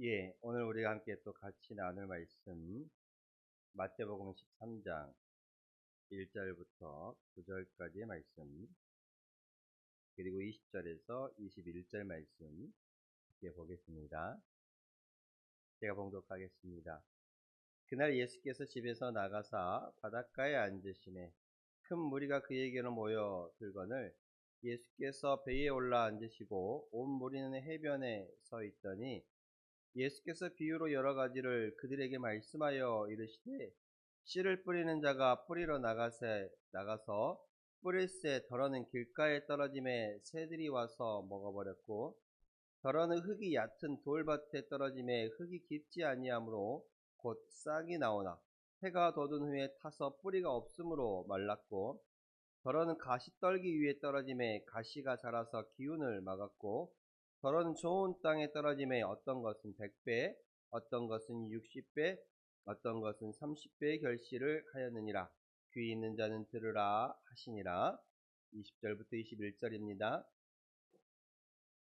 예, 오늘 우리가 함께 또 같이 나눌 말씀, 마태복음 13장 1절부터 9절까지의 말씀, 그리고 20절에서 21절 말씀, 함께 보겠습니다. 제가 봉독하겠습니다. 그날 예수께서 집에서 나가사 바닷가에 앉으시매 큰 무리가 그에게로 모여 들거늘 예수께서 배에 올라 앉으시고 온 무리는 해변에 서 있더니 예수께서 비유로 여러 가지를 그들에게 말씀하여 이르시되 씨를 뿌리는 자가 뿌리러 나가서 뿌릴새 덜어는 길가에 떨어짐에 새들이 와서 먹어버렸고 덜어는 흙이 얕은 돌밭에 떨어짐에 흙이 깊지 아니하므로 곧 싹이 나오나 해가 돋은 후에 타서 뿌리가 없으므로 말랐고 덜어는 가시떨기 위에 떨어짐에 가시가 자라서 기운을 막았고 덜어는 좋은 땅에 떨어짐에 어떤 것은 100배 어떤 것은 60배 어떤 것은 30배의 결실을 하였느니라. 귀 있는 자는 들으라 하시니라. 20절부터 21절입니다.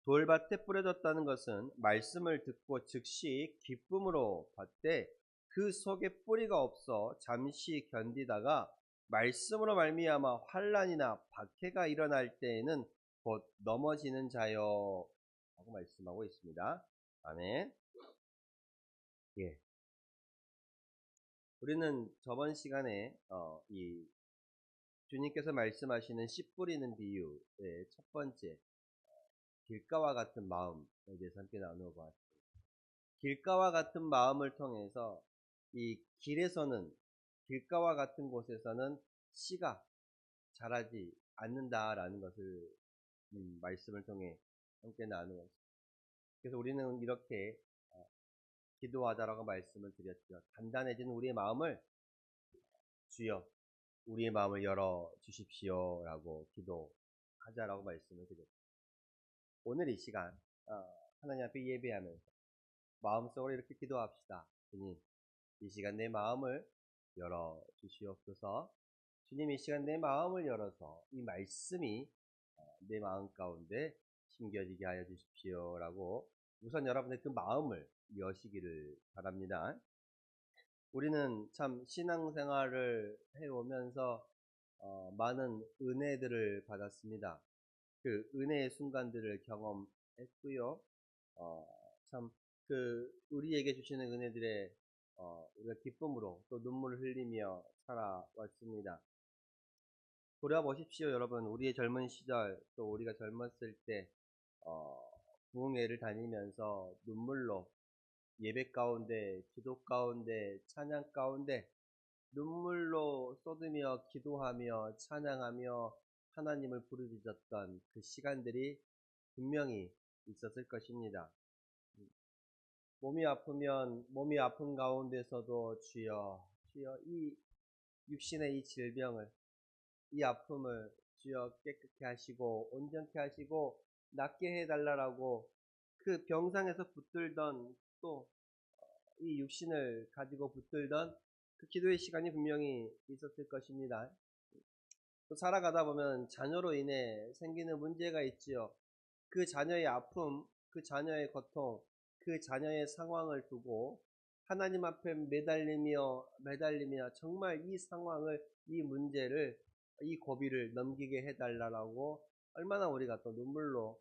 돌밭에 뿌려졌다는 것은 말씀을 듣고 즉시 기쁨으로 받되 그 속에 뿌리가 없어 잠시 견디다가 말씀으로 말미암아 환난이나 박해가 일어날 때에는 곧 넘어지는 자요 라고 말씀하고 있습니다. 아멘. 예. 우리는 저번 시간에 이 주님께서 말씀하시는 씨 뿌리는 비유의 첫 번째 길가와 같은 마음에 대해서 함께 나누어 보았습니다. 길가와 같은 마음을 통해서 이 길가와 같은 곳에서는 씨가 자라지 않는다라는 것을 말씀을 통해 함께 나누었습니다. 그래서 우리는 이렇게 기도하자라고 말씀을 드렸죠. 단단해진 우리의 마음을 주여 우리의 마음을 열어 주십시오 라고 기도하자라고 말씀을 드렸죠. 오늘 이 시간 하나님 앞에 예배하면서 마음속으로 이렇게 기도합시다. 주님 이 시간 내 마음을 열어 주시옵소서. 주님 이 시간 내 마음을 열어서 이 말씀이 내 마음 가운데 심겨지게 하여 주십시오 라고 우선 여러분의 그 마음을 여시기를 바랍니다. 우리는 참 신앙생활을 해오면서 많은 은혜들을 받았습니다. 그 은혜의 순간들을 경험했고요. 참 그 우리에게 주시는 은혜들의 우리가 기쁨으로 또 눈물을 흘리며 살아왔습니다. 돌아보십시오, 여러분. 우리의 젊은 시절 또 우리가 젊었을 때 부흥회를 다니면서 눈물로 예배 가운데, 기도 가운데, 찬양 가운데 눈물로 쏟으며 기도하며 찬양하며 하나님을 부르짖었던 그 시간들이 분명히 있었을 것입니다. 몸이 아프면 몸이 아픈 가운데서도 주여 이 육신의 이 질병을 이 아픔을 주여 깨끗게 하시고 온전케 하시고 낫게 해달라고 그 병상에서 붙들던 또 이 육신을 가지고 붙들던 그 기도의 시간이 분명히 있었을 것입니다. 또 살아가다 보면 자녀로 인해 생기는 문제가 있지요. 그 자녀의 아픔, 그 자녀의 고통, 그 자녀의 상황을 두고 하나님 앞에 매달리며 정말 이 상황을, 이 문제를, 이 고비를 넘기게 해달라고 얼마나 우리가 또 눈물로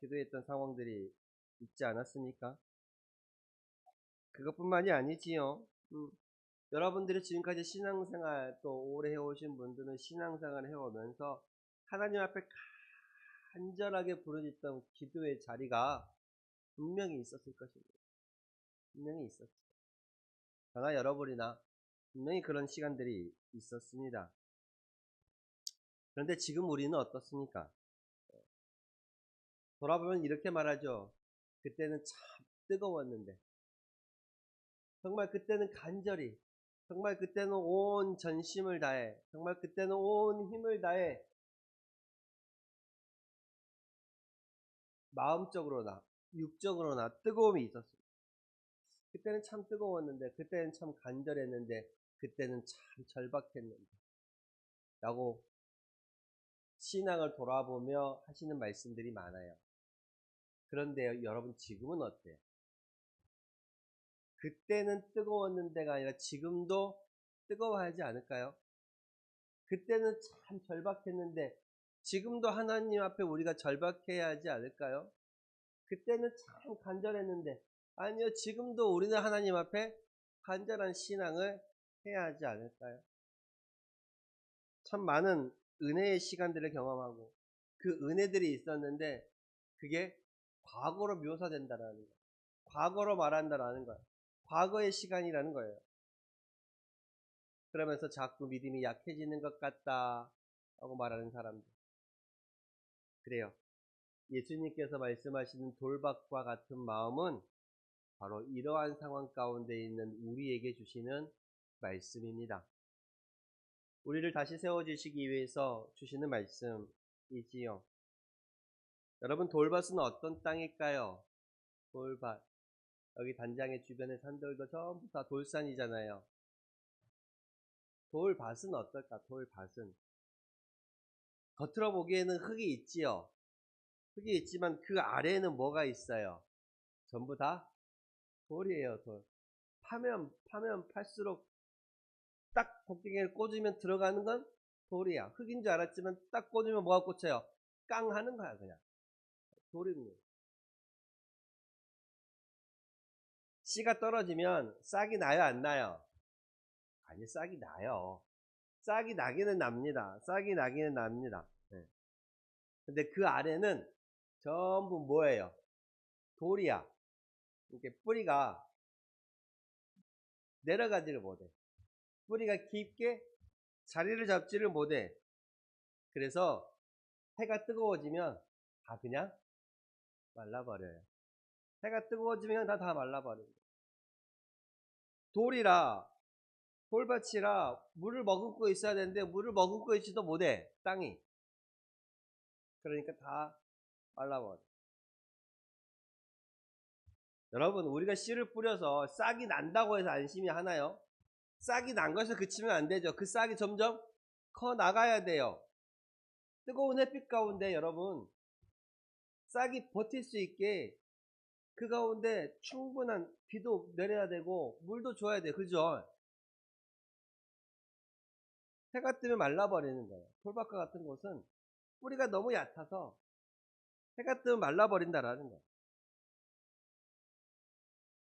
기도했던 상황들이 있지 않았습니까? 그것뿐만이 아니지요. 여러분들이 지금까지 신앙생활 또 오래 해오신 분들은 신앙생활을 해오면서 하나님 앞에 간절하게 부르짖던 기도의 자리가 분명히 있었을 것입니다. 분명히 있었죠. 저나 여러분이나 분명히 그런 시간들이 있었습니다. 그런데 지금 우리는 어떻습니까? 돌아보면 이렇게 말하죠. 그때는 참 뜨거웠는데, 정말 그때는 간절히, 정말 그때는 온 전심을 다해, 정말 그때는 온 힘을 다해 마음적으로나 육적으로나 뜨거움이 있었습니다. 그때는 참 뜨거웠는데, 그때는 참 간절했는데, 그때는 참 절박했는데 라고 신앙을 돌아보며 하시는 말씀들이 많아요. 그런데 여러분 지금은 어때요? 그때는 뜨거웠는데가 아니라 지금도 뜨거워하지 않을까요? 그때는 참 절박했는데 지금도 하나님 앞에 우리가 절박해야 하지 않을까요? 그때는 참 간절했는데 아니요, 지금도 우리는 하나님 앞에 간절한 신앙을 해야 하지 않을까요? 참 많은 은혜의 시간들을 경험하고 그 은혜들이 있었는데 그게 과거로 묘사된다라는 거예요. 과거로 말한다라는 거예요. 과거의 시간이라는 거예요. 그러면서 자꾸 믿음이 약해지는 것 같다 하고 말하는 사람들. 그래요. 예수님께서 말씀하시는 돌박과 같은 마음은 바로 이러한 상황 가운데 있는 우리에게 주시는 말씀입니다. 우리를 다시 세워주시기 위해서 주시는 말씀이지요. 여러분, 돌밭은 어떤 땅일까요? 돌밭. 여기 단장의 주변의 산들도 전부 다 돌산이잖아요. 돌밭은 어떨까? 돌밭은 겉으로 보기에는 흙이 있지요. 흙이 있지만 그 아래에는 뭐가 있어요? 전부 다 돌이에요. 돌. 파면 팔수록 딱 곡괭이를 꽂으면 들어가는 건 돌이야. 흙인 줄 알았지만 딱 꽂으면 뭐가 꽂혀요? 깡 하는 거야, 그냥. 돌입니다. 씨가 떨어지면 싹이 나요, 안 나요? 아니, 싹이 나요. 싹이 나기는 납니다. 싹이 나기는 납니다. 네. 근데 그 아래는 전부 뭐예요? 돌이야. 이렇게 뿌리가 내려가지를 못해. 뿌리가 깊게 자리를 잡지를 못해. 그래서 해가 뜨거워지면 다 그냥 말라버려요. 해가 뜨거워지면 다 말라버려요. 돌이라, 돌밭이라 물을 머금고 있어야 되는데 물을 머금고 있지도 못해. 땅이. 그러니까 다 말라버려. 여러분, 우리가 씨를 뿌려서 싹이 난다고 해서 안심이 하나요? 싹이 난 것에서 그치면 안 되죠. 그 싹이 점점 커 나가야 돼요. 뜨거운 햇빛 가운데 여러분, 싹이 버틸 수 있게 그 가운데 충분한 비도 내려야 되고 물도 줘야 돼. 그죠? 해가 뜨면 말라버리는 거예요. 돌밭과 같은 곳은 뿌리가 너무 얕아서 해가 뜨면 말라버린다라는 거예요.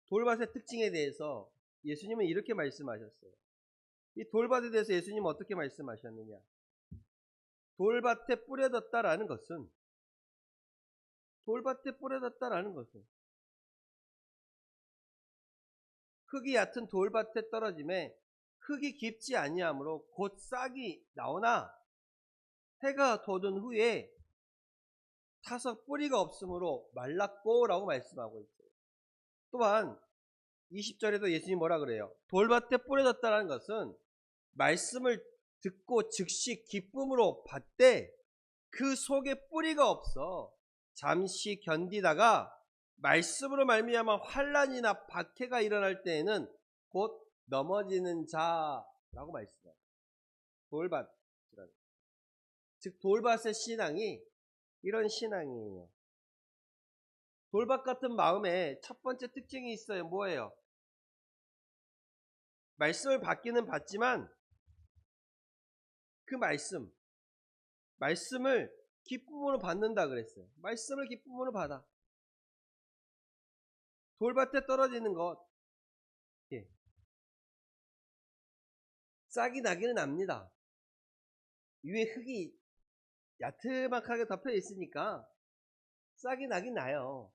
돌밭의 특징에 대해서 예수님은 이렇게 말씀하셨어요. 이 돌밭에 대해서 예수님은 어떻게 말씀하셨느냐? 돌밭에 뿌려졌다라는 것은 흙이 얕은 돌밭에 떨어짐에 흙이 깊지 아니하므로 곧 싹이 나오나 해가 돋은 후에 타서 뿌리가 없으므로 말랐고 라고 말씀하고 있어요. 또한 20절에도 예수님이 뭐라 그래요? 돌밭에 뿌려졌다는 것은 말씀을 듣고 즉시 기쁨으로 받되 그 속에 뿌리가 없어 잠시 견디다가 말씀으로 말미암아 환난이나 박해가 일어날 때에는 곧 넘어지는 자라고 말씀해요. 돌밭이라는. 즉 돌밭의 신앙이 이런 신앙이에요. 돌밭 같은 마음에 첫 번째 특징이 있어요. 뭐예요? 말씀을 받기는 받지만 그 말씀을 기쁨으로 받는다 그랬어요. 말씀을 기쁨으로 받아. 돌밭에 떨어지는 것, 예. 싹이 나기는 납니다. 위에 흙이 야트막하게 덮여 있으니까 싹이 나긴 나요.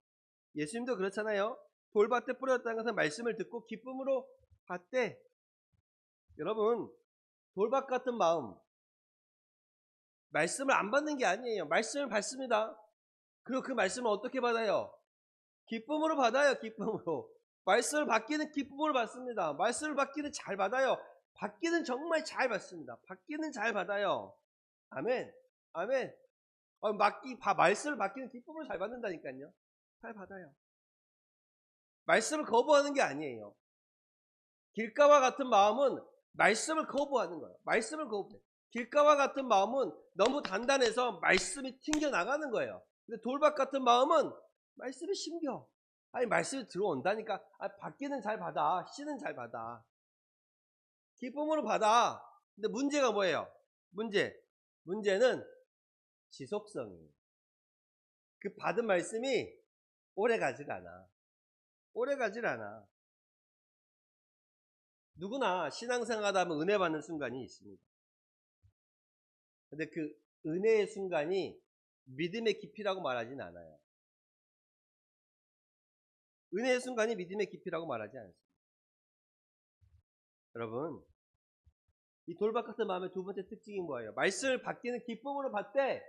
예수님도 그렇잖아요. 돌밭에 뿌렸다는 것은 말씀을 듣고 기쁨으로 받되, 여러분, 돌밭 같은 마음, 말씀을 안 받는 게 아니에요. 말씀을 받습니다. 그리고 그 말씀을 어떻게 받아요? 기쁨으로 받아요. 기쁨으로. 말씀을 받기는 기쁨으로 받습니다. 말씀을 받기는 잘 받아요. 받기는 정말 잘 받습니다. 받기는 잘 받아요. 아멘. 아멘. 말씀을 받기는 기쁨으로 잘 받는다니까요. 잘 받아요. 말씀을 거부하는 게 아니에요. 길가와 같은 마음은 말씀을 거부하는 거예요. 말씀을 거부해요. 길가와 같은 마음은 너무 단단해서 말씀이 튕겨나가는 거예요. 근데 돌밭 같은 마음은 말씀이 심겨. 아니 말씀이 들어온다니까. 받기는 잘 받아. 씨는 잘 받아. 기쁨으로 받아. 근데 문제가 뭐예요? 문제는 지속성이에요. 그 받은 말씀이 오래 가질 않아. 오래 가질 않아. 누구나 신앙생활하다 보면 은혜 받는 순간이 있습니다. 근데 그 은혜의 순간이 믿음의 깊이라고 말하진 않아요. 은혜의 순간이 믿음의 깊이라고 말하지 않습니다. 여러분, 이 돌박 같은 마음의 두 번째 특징이 뭐예요? 말씀을 받기는 기쁨으로 받되,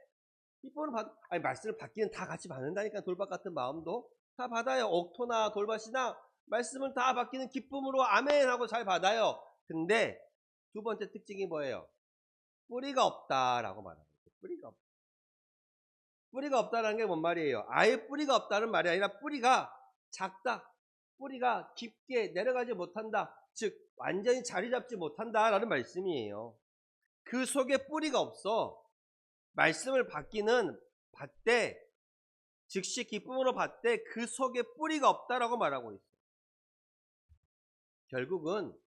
아니, 말씀을 받기는 다 같이 받는다니까, 돌박 같은 마음도. 다 받아요. 옥토나 돌밭이나 말씀을 다 받기는 기쁨으로 아멘 하고 잘 받아요. 근데 두 번째 특징이 뭐예요? 뿌리가 없다라고 말합니다. 뿌리가 없다. 뿌리가 없다는 게 뭔 말이에요? 아예 뿌리가 없다는 말이 아니라 뿌리가 작다. 뿌리가 깊게 내려가지 못한다. 즉 완전히 자리 잡지 못한다라는 말씀이에요. 그 속에 뿌리가 없어. 말씀을 받되 즉시 기쁨으로 받되 그 속에 뿌리가 없다라고 말하고 있어요. 결국은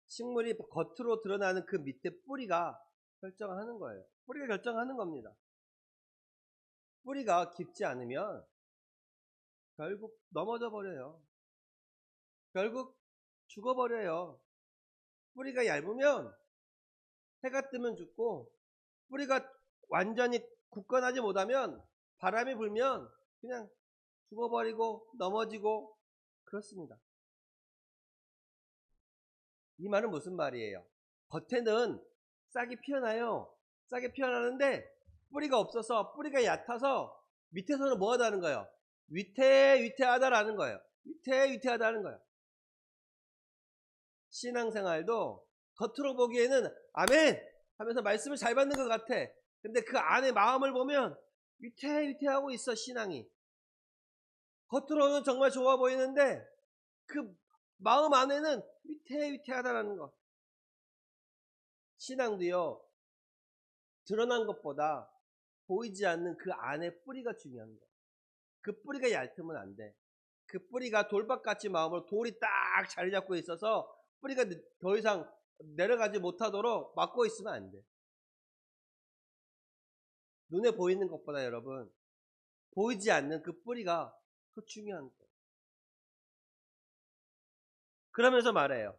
식물이 겉으로 드러나는 그 밑에 뿌리가 결정하는 거예요. 뿌리가 결정하는 겁니다. 뿌리가 깊지 않으면 결국 넘어져 버려요. 결국 죽어버려요. 뿌리가 얇으면 해가 뜨면 죽고, 뿌리가 완전히 굳건하지 못하면 바람이 불면 그냥 죽어버리고 넘어지고 그렇습니다. 이 말은 무슨 말이에요? 겉에는 싹이 피어나요. 싹이 피어나는데 뿌리가 없어서, 뿌리가 얕아서 밑에서는 뭐 하다는 거예요? 위태하다라는 거예요. 위태하다는 거예요. 신앙생활도 겉으로 보기에는 아멘 하면서 말씀을 잘 받는 것 같아. 근데 그 안에 마음을 보면 위태하고 있어, 신앙이. 겉으로는 정말 좋아 보이는데 그 마음 안에는 위태하다라는 거. 신앙도요, 드러난 것보다 보이지 않는 그 안에 뿌리가 중요한 거야. 그 뿌리가 얇으면 안 돼. 그 뿌리가 돌박같이 마음으로 돌이 딱 자리 잡고 있어서 뿌리가 더 이상 내려가지 못하도록 막고 있으면 안 돼. 눈에 보이는 것보다 여러분, 보이지 않는 그 뿌리가 더 중요한 거예요. 그러면서 말해요.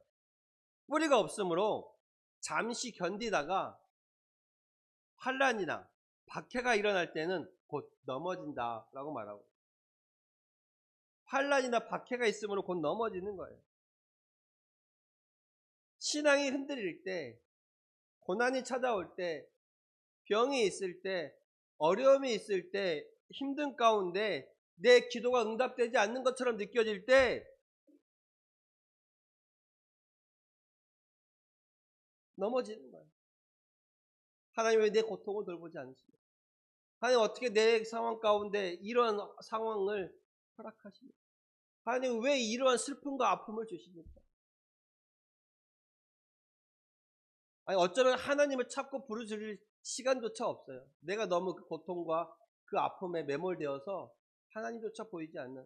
뿌리가 없으므로 잠시 견디다가 환란이나 박해가 일어날 때는 곧 넘어진다라고 말하고, 환란이나 박해가 있으므로 곧 넘어지는 거예요. 신앙이 흔들릴 때, 고난이 찾아올 때, 병이 있을 때, 어려움이 있을 때, 힘든 가운데 내 기도가 응답되지 않는 것처럼 느껴질 때 넘어지는 거예요. 하나님 왜 내 고통을 돌보지 않으시냐? 하나님 어떻게 내 상황 가운데 이런 상황을 허락하십니까? 하나님 왜 이러한 슬픔과 아픔을 주십니까? 아니 어쩌면 하나님을 찾고 부르짖을 시간조차 없어요. 내가 너무 그 고통과 그 아픔에 매몰되어서 하나님조차 보이지 않는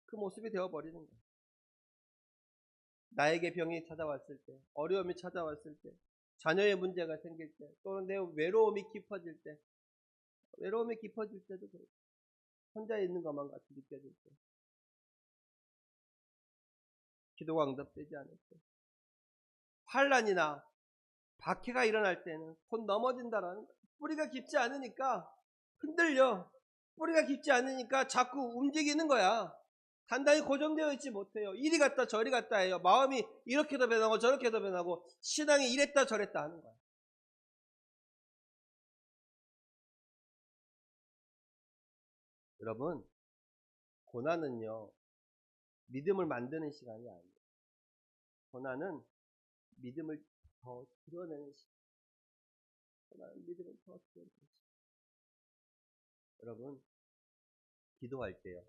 그 모습이 되어버리는 거예요. 나에게 병이 찾아왔을 때, 어려움이 찾아왔을 때, 자녀의 문제가 생길 때, 또는 내 외로움이 깊어질 때도 그렇고, 혼자 있는 것만 같이 느껴질 때, 기도가 응답되지 않을 때, 환란이나 박해가 일어날 때는 곧 넘어진다라는 거예요. 뿌리가 깊지 않으니까 흔들려. 뿌리가 깊지 않으니까 자꾸 움직이는 거야. 단단히 고정되어 있지 못해요. 이리 갔다 저리 갔다 해요. 마음이 이렇게도 변하고 저렇게도 변하고 신앙이 이랬다 저랬다 하는 거야. 여러분, 고난은요, 믿음을 만드는 시간이 아니에요. 고난은 믿음을 더 드러내는 시간. 고난은 믿음을 더 드러내는 시간. 여러분, 기도할 때요.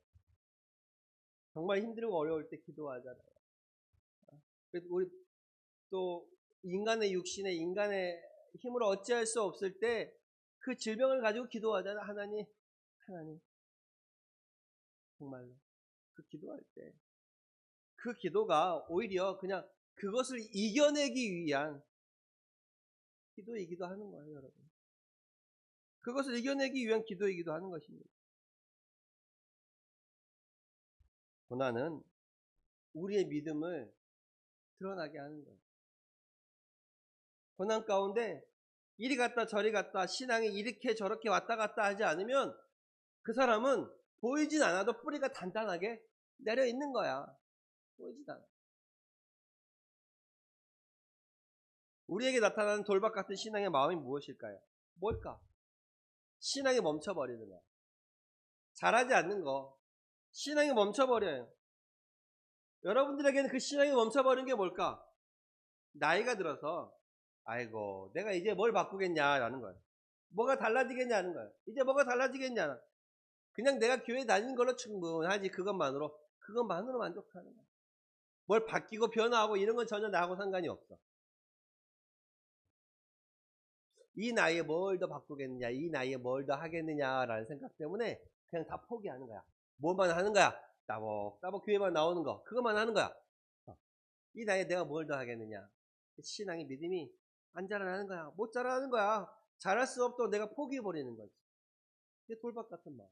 정말 힘들고 어려울 때 기도하잖아요. 그래서 우리 또 인간의 육신에 인간의 힘으로 어찌할 수 없을 때 그 질병을 가지고 기도하잖아요. 하나님, 정말로. 그 기도할 때. 그 기도가 오히려 그냥 그것을 이겨내기 위한 기도이기도 하는 거예요, 여러분. 그것을 이겨내기 위한 기도이기도 하는 것입니다. 고난은 우리의 믿음을 드러나게 하는 거예요. 고난 가운데 이리 갔다 저리 갔다 신앙이 이렇게 저렇게 왔다 갔다 하지 않으면 그 사람은 보이진 않아도 뿌리가 단단하게 내려 있는 거야. 보이진 않아. 우리에게 나타나는 돌박 같은 신앙의 마음이 무엇일까요? 뭘까? 신앙이 멈춰버리는 거야. 잘하지 않는 거. 신앙이 멈춰버려요. 여러분들에게는 그 신앙이 멈춰버리는 게 뭘까? 나이가 들어서 아이고 내가 이제 뭘 바꾸겠냐라는 거야. 뭐가 달라지겠냐는 거야. 이제 뭐가 달라지겠냐. 그냥 내가 교회 다니는 걸로 충분하지. 그것만으로 만족하는 거야. 뭘 바뀌고 변화하고 이런 건 전혀 나하고 상관이 없어. 이 나이에 뭘 더 바꾸겠느냐, 이 나이에 뭘 더 하겠느냐라는 생각 때문에 그냥 다 포기하는 거야. 뭐만 하는 거야? 따복 교회만 나오는 거, 그것만 하는 거야. 이 나이에 내가 뭘 더 하겠느냐. 신앙의 믿음이 안 자라나는 거야. 못 자라나는 거야. 잘할 수 없도록 내가 포기해버리는 거지. 이게 돌박 같은 마음.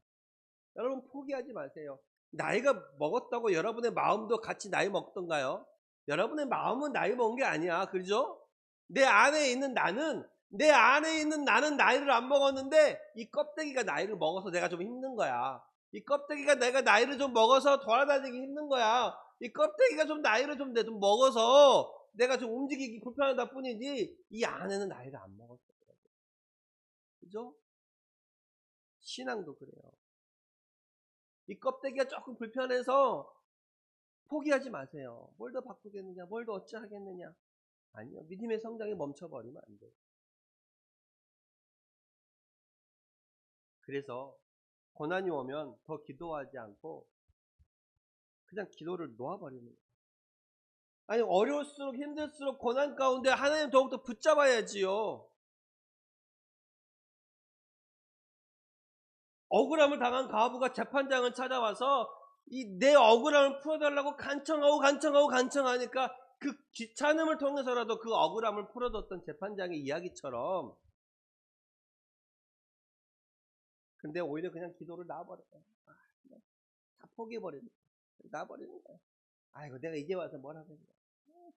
여러분 포기하지 마세요. 나이가 먹었다고 여러분의 마음도 같이 나이 먹던가요? 여러분의 마음은 나이 먹은 게 아니야. 그죠? 내 안에 있는 나는 나이를 안 먹었는데 이 껍데기가 나이를 먹어서 내가 좀 힘든 거야. 이 껍데기가 내가 나이를 좀 먹어서 돌아다니기 힘든 거야. 이 껍데기가 좀 나이를 좀 먹어서 내가 좀 움직이기 불편하다 뿐이지 이 안에는 나이를 안 먹었어. 그죠? 신앙도 그래요. 이 껍데기가 조금 불편해서 포기하지 마세요. 뭘 더 바꾸겠느냐, 뭘 더 어찌 하겠느냐. 아니요. 믿음의 성장이 멈춰버리면 안 돼요. 그래서 고난이 오면 더 기도하지 않고 그냥 기도를 놓아버리는 거예요. 아니 어려울수록 힘들수록 고난 가운데 하나님 더욱더 붙잡아야지요. 억울함을 당한 과부가 재판장을 찾아와서 이 내 억울함을 풀어달라고 간청하니까 그 귀찮음을 통해서라도 그 억울함을 풀어줬던 재판장의 이야기처럼 근데 오히려 그냥 기도를 놔버려요. 다 포기해버리는 거예요. 놔버리는 거예요. 아이고 내가 이제 와서 뭘 하겠냐.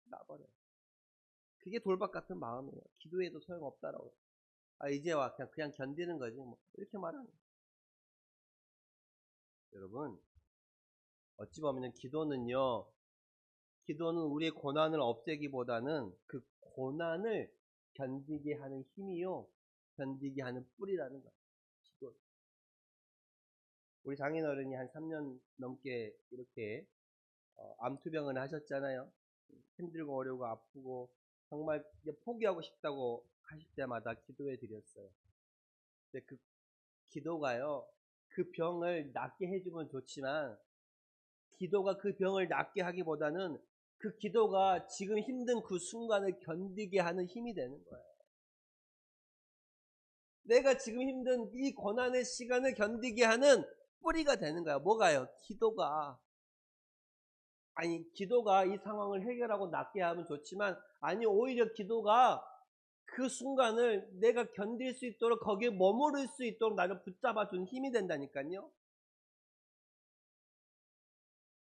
놔버려요. 그게 돌박 같은 마음이에요. 기도해도 소용없다라고. 이제 와 그냥 견디는 거지 뭐 이렇게 말하는 거예요. 여러분 어찌 보면 기도는 우리의 고난을 없애기보다는 그 고난을 견디게 하는 힘이요 견디게 하는 뿌리라는 거예요. 기도. 우리 장인어른이 한 3년 넘게 이렇게 암투병을 하셨잖아요. 힘들고 어려우고 아프고 정말 이제 포기하고 싶다고 하실 때마다 기도해 드렸어요. 근데 그 기도가요 그 병을 낫게 해주면 좋지만 기도가 그 병을 낫게 하기보다는 그 기도가 지금 힘든 그 순간을 견디게 하는 힘이 되는 거예요. 내가 지금 힘든 이 고난의 시간을 견디게 하는 뿌리가 되는 거야. 뭐가요? 기도가. 기도가 이 상황을 해결하고 낫게 하면 좋지만 오히려 기도가 그 순간을 내가 견딜 수 있도록 거기에 머무를 수 있도록 나를 붙잡아 준 힘이 된다니까요.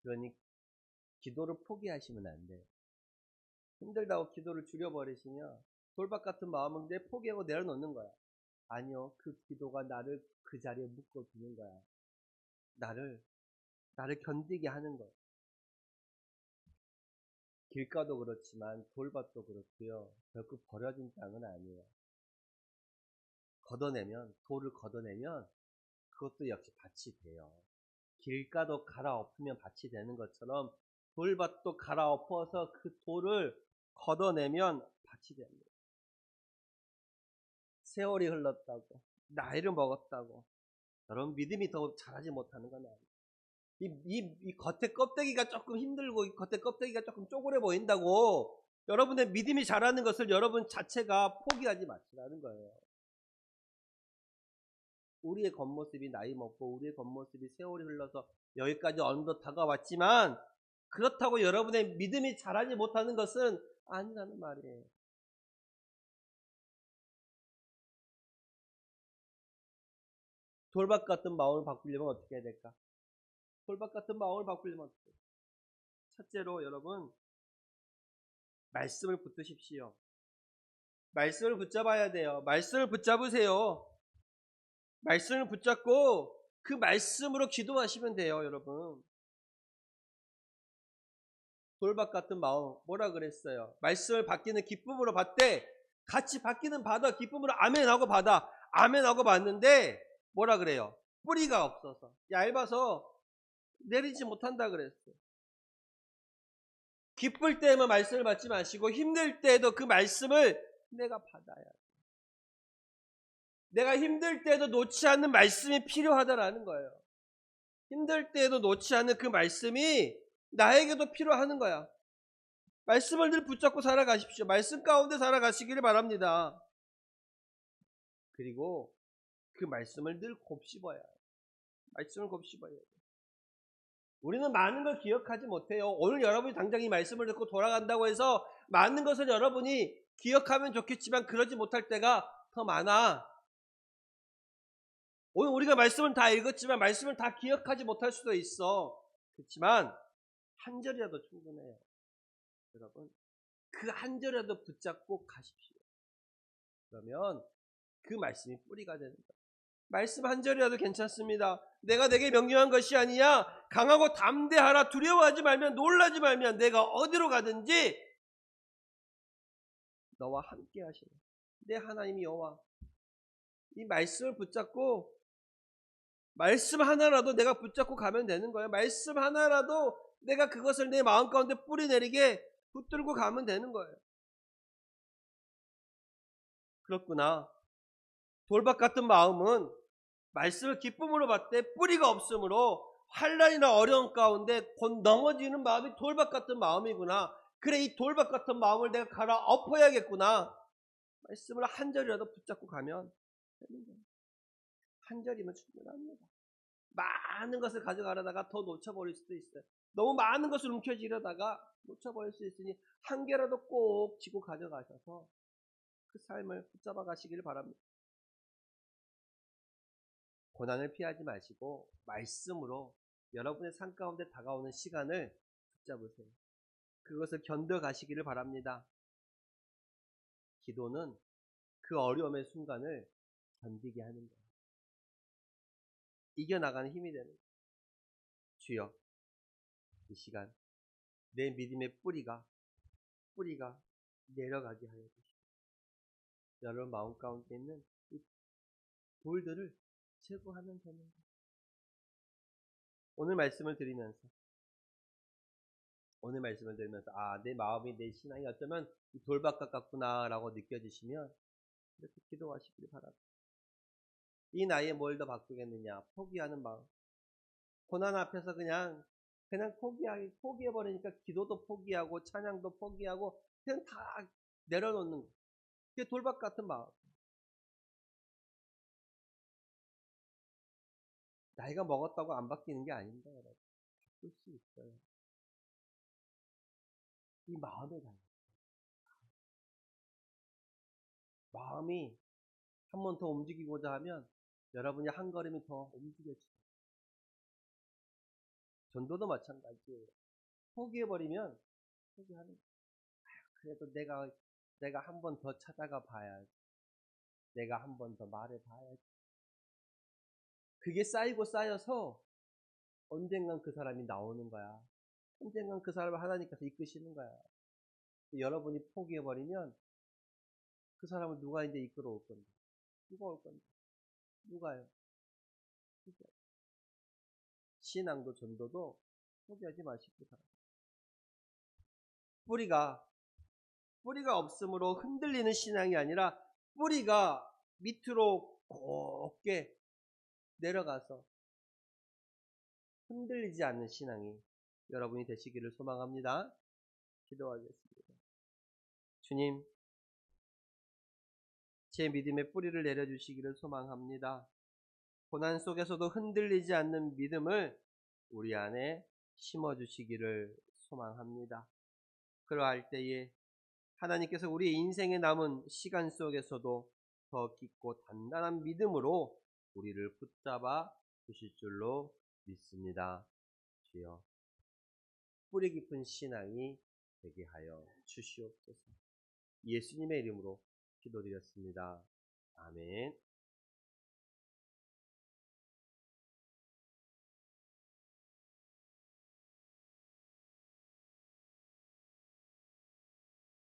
그러니 기도를 포기하시면 안 돼요. 힘들다고 기도를 줄여버리시면 돌박 같은 마음은 내 포기하고 내려놓는 거야. 아니요. 그 기도가 나를 그 자리에 묶어두는 거야. 나를 견디게 하는 거야. 길가도 그렇지만 돌밭도 그렇고요. 결코 버려진 땅은 아니에요. 돌을 걷어내면 그것도 역시 밭이 돼요. 길가도 갈아엎으면 밭이 되는 것처럼 돌밭도 갈아엎어서 그 돌을 걷어내면 밭이 됩니다. 세월이 흘렀다고 나이를 먹었다고 여러분 믿음이 더 자라지 못하는 건 아니에요. 이 겉에 껍데기가 조금 힘들고 이 겉에 껍데기가 조금 쪼그려 보인다고 여러분의 믿음이 자라는 것을 여러분 자체가 포기하지 마시라는 거예요. 우리의 겉모습이 나이 먹고 우리의 겉모습이 세월이 흘러서 여기까지 어느덧 다가왔지만 그렇다고 여러분의 믿음이 자라지 못하는 것은 아니라는 말이에요. 돌박 같은 마음을 바꾸려면 어떻게 해야 될까? 돌박 같은 마음을 바꾸려면 어떻게 해야 될까? 첫째로 여러분, 말씀을 붙드십시오. 말씀을 붙잡아야 돼요. 말씀을 붙잡으세요. 말씀을 붙잡고 그 말씀으로 기도하시면 돼요, 여러분. 돌박 같은 마음, 뭐라 그랬어요? 말씀을 받기는 기쁨으로 받되 같이 받기는 받아. 기쁨으로 아멘하고 받아. 아멘하고 받는데 뭐라 그래요? 뿌리가 없어서 얇아서 내리지 못한다 그랬어요. 기쁠 때에만 말씀을 받지 마시고 힘들 때에도 그 말씀을 내가 받아야 돼. 내가 힘들 때에도 놓지 않는 말씀이 필요하다라는 거예요. 힘들 때에도 놓지 않는 그 말씀이 나에게도 필요하는 거야. 말씀을 늘 붙잡고 살아가십시오. 말씀 가운데 살아가시기를 바랍니다. 그리고 그 말씀을 늘 곱씹어야 해요. 말씀을 곱씹어야 해요. 우리는 많은 걸 기억하지 못해요. 오늘 여러분이 당장 이 말씀을 듣고 돌아간다고 해서 많은 것을 여러분이 기억하면 좋겠지만 그러지 못할 때가 더 많아. 오늘 우리가 말씀을 다 읽었지만 말씀을 다 기억하지 못할 수도 있어. 그렇지만 한 절이라도 충분해요. 여러분, 그 한 절이라도 붙잡고 가십시오. 그러면 그 말씀이 뿌리가 되는 거예요. 말씀 한 절이라도 괜찮습니다. 내가 내게 명령한 것이 아니냐, 강하고 담대하라. 두려워하지 말면, 놀라지 말면 내가 어디로 가든지 너와 함께 하시네. 내 하나님 여호와. 이 말씀을 붙잡고 말씀 하나라도 내가 붙잡고 가면 되는 거예요. 말씀 하나라도 내가 그것을 내 마음 가운데 뿌리 내리게 붙들고 가면 되는 거예요. 그렇구나. 돌박 같은 마음은 말씀을 기쁨으로 받되 뿌리가 없으므로 환난이나 어려움 가운데 곧 넘어지는 마음이 돌박 같은 마음이구나. 그래, 이 돌박 같은 마음을 내가 갈아 엎어야겠구나. 말씀을 한 절이라도 붙잡고 가면 되는 거예요. 한 절이면 충분합니다. 많은 것을 가져가려다가 더 놓쳐버릴 수도 있어요. 너무 많은 것을 움켜쥐려다가 놓쳐버릴 수 있으니 한 개라도 꼭 쥐고 가져가셔서 그 삶을 붙잡아 가시기를 바랍니다. 고난을 피하지 마시고 말씀으로 여러분의 삶 가운데 다가오는 시간을 붙잡으세요. 그것을 견뎌 가시기를 바랍니다. 기도는 그 어려움의 순간을 견디게 하는 거예요. 이겨나가는 힘이 되는 거예요. 주여, 이 시간 내 믿음의 뿌리가 내려가게 하여 주시옵소서. 여러분 마음 가운데 있는 이 돌들을 제거하면 되는 거예요. 오늘 말씀을 들으면서 내 마음이, 내 신앙이 어쩌면 이 돌박각 같구나 라고 느껴지시면 이렇게 기도하시길 바랍니다. 이 나이에 뭘 더 바꾸겠느냐, 포기하는 마음. 고난 앞에서 그냥 포기해버리니까 기도도 포기하고 찬양도 포기하고 그냥 다 내려놓는 거예요. 그게 돌박 같은 마음. 나이가 먹었다고 안 바뀌는 게 아닙니다, 여러분. 바꿀 수 있어요. 이 마음에 달려. 마음이 한 번 더 움직이고자 하면 여러분이 한 걸음이 더 움직여지죠. 전도도 마찬가지예요. 포기해버리면 포기하는 거예요. 그래도 내가 한 번 더 찾아가 봐야지. 내가 한 번 더 말해봐야지. 그게 쌓이고 쌓여서 언젠간 그 사람이 나오는 거야. 언젠간 그 사람을 하나님께서 이끄시는 거야. 여러분이 포기해버리면 그 사람을 누가 이제 이끌어 올 건데? 누가 올 건데? 누가요? 신앙도 전도도 포기하지 마시기 바랍니다. 뿌리가 없으므로 흔들리는 신앙이 아니라 뿌리가 밑으로 곱게 내려가서 흔들리지 않는 신앙이 여러분이 되시기를 소망합니다. 기도하겠습니다. 주님, 제 믿음의 뿌리를 내려주시기를 소망합니다. 고난 속에서도 흔들리지 않는 믿음을 우리 안에 심어주시기를 소망합니다. 그러할 때에 하나님께서 우리의 인생에 남은 시간 속에서도 더 깊고 단단한 믿음으로 우리를 붙잡아 주실 줄로 믿습니다. 주여, 뿌리 깊은 신앙이 되게 하여 주시옵소서. 예수님의 이름으로 기도드렸습니다. 아멘.